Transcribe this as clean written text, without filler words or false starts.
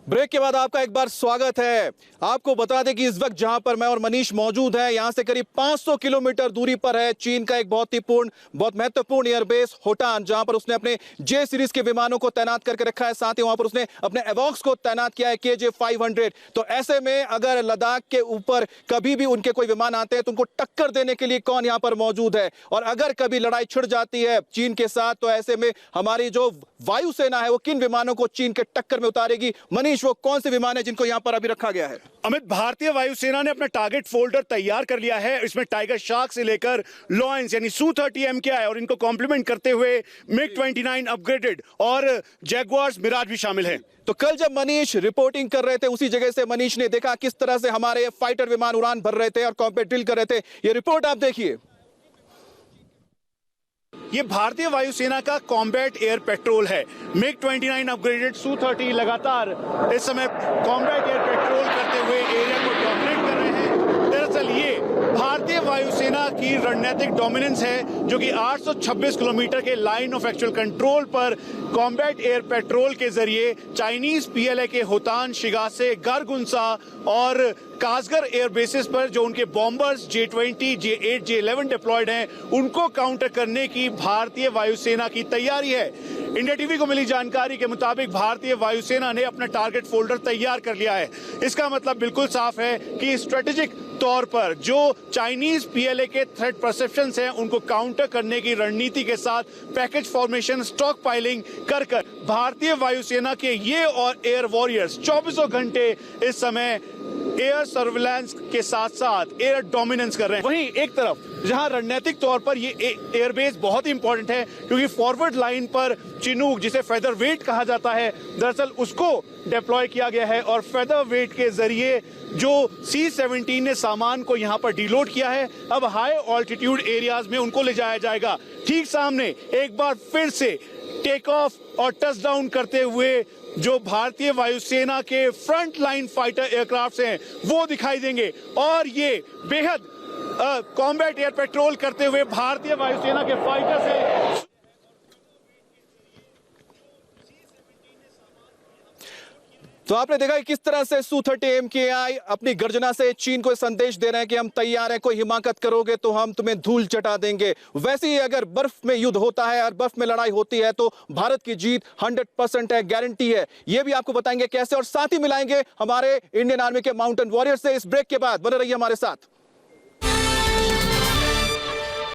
Break के बाद आपका एक बार स्वागत है। आपको बता दें कि इस वक्त जहां पर मैं और मनीष मौजूद हैं, यहां से करीब 500 किलोमीटर दूरी पर है चीन का एक बहुत महत्वपूर्ण एयरबेस होटान, जहां पर उसने अपने जे सीरीज के विमानों को तैनात करके रखा है। साथ ही वहां पर उसने अपने एवॉक्स को तैनात किया है, KJ 500। तो ऐसे में अगर लद्दाख के ऊपर कभी भी उनके कोई विमान आते हैं तो उनको टक्कर देने के लिए कौन यहां पर मौजूद है, और अगर कभी लड़ाई छिड़ जाती है चीन के साथ तो ऐसे में हमारी जो वायुसेना है वो किन विमानों को चीन के टक्कर में उतारेगी। मनीष, वो कौन से विमान है जिनको यहां पर अभी रखा गया है? अमित, भारतीय वायुसेना ने अपना टारगेट फोल्डर तैयार कर लिया है। इसमें टाइगर शार्क से लेकर लॉयंस यानी Su-30 MKI और इनको कॉम्प्लीमेंट करते हुए MiG-29 अपग्रेडेड और जैगुआर्स मिराज भी शामिल है। तो कल जब मनीष रिपोर्टिंग कर रहे थे उसी जगह से मनीष ने देखा किस तरह से हमारे फाइटर विमान उड़ान भर रहे थे और कॉम्बैट ड्रिल कर रहे थे। ये रिपोर्ट आप देखिए। ये भारतीय वायुसेना का कॉम्बैट एयर पेट्रोल है। MiG-29 अपग्रेडेड Su-30 लगातार इस समय कॉम्बैट एयर पेट्रोल करते हुए एरिया को डोमिनेट कर रहे हैं। दरअसल ये भारतीय वायुसेना की रणनीतिक डोमिनेंस है, जो कि 826 किलोमीटर के लाइन ऑफ एक्चुअल कंट्रोल पर कॉम्बैट एयर पेट्रोल के जरिए चाइनीज PLA के होतान, शिगासे, गरगुंसा और कासगर एयर बेसिस पर जो उनके bombers J-20, J-8, J-11 diploid हैं, उनको काउंटर करने की भारतीय वायुसेना की तैयारी है। इंडिया टीवी को मिली जानकारी के मुताबिक भारतीय वायुसेना ने अपना टारगेट फोल्डर तैयार कर लिया है। इसका मतलब बिल्कुल साफ है कि स्ट्रेटेजिक तौर पर जो चाइनीज PLA के थ्रेट परसेप्शंस हैं उनको काउंटर करने की रणनीति के साथ पैकेज फॉर्मेशन, स्टॉक पाइलिंग कर भारतीय वायुसेना के ये और एयर वॉरियर्स 24 घंटे इस समय एयर सर्विलांस के साथ साथ एयर डोमिनेंस कर रहे हैं। वहीं एक तरफ जहां रणनीतिक तौर पर ये एयरबेस बहुत ही इंपॉर्टेंट है, क्योंकि फॉरवर्ड लाइन पर चिनूक, जिसे फेदर वेट कहा जाता है, दरअसल उसको डिप्लॉय किया गया है और फेदर वेट के जरिए जो C-17 ने सामान को यहां पर डीलोड किया है, अब हाई ऑल्टीट्यूड एरियाज में उनको ले जाया जाएगा। ठीक सामने एक बार फिर से टेक ऑफ और टच डाउन करते हुए जो भारतीय वायुसेना के फ्रंट लाइन फाइटर एयरक्राफ्ट हैं वो दिखाई देंगे, और ये बेहद कॉम्बैट एयर पेट्रोल करते हुए भारतीय वायुसेना के फाइटर से। तो आपने देखा कि किस तरह से Su-30 MKI अपनी गर्जना से चीन को संदेश दे रहे हैं कि हम तैयार हैं, कोई हिमाकत करोगे तो हम तुम्हें धूल चटा देंगे। वैसे ही अगर बर्फ में युद्ध होता है और बर्फ में लड़ाई होती है तो भारत की जीत 100% है, गारंटी है। ये भी आपको बताएंगे कैसे, और साथ ही मिलाएंगे हमारे इंडियन आर्मी के माउंटेन वॉरियर से। इस ब्रेक के बाद बने रहिए हमारे साथ।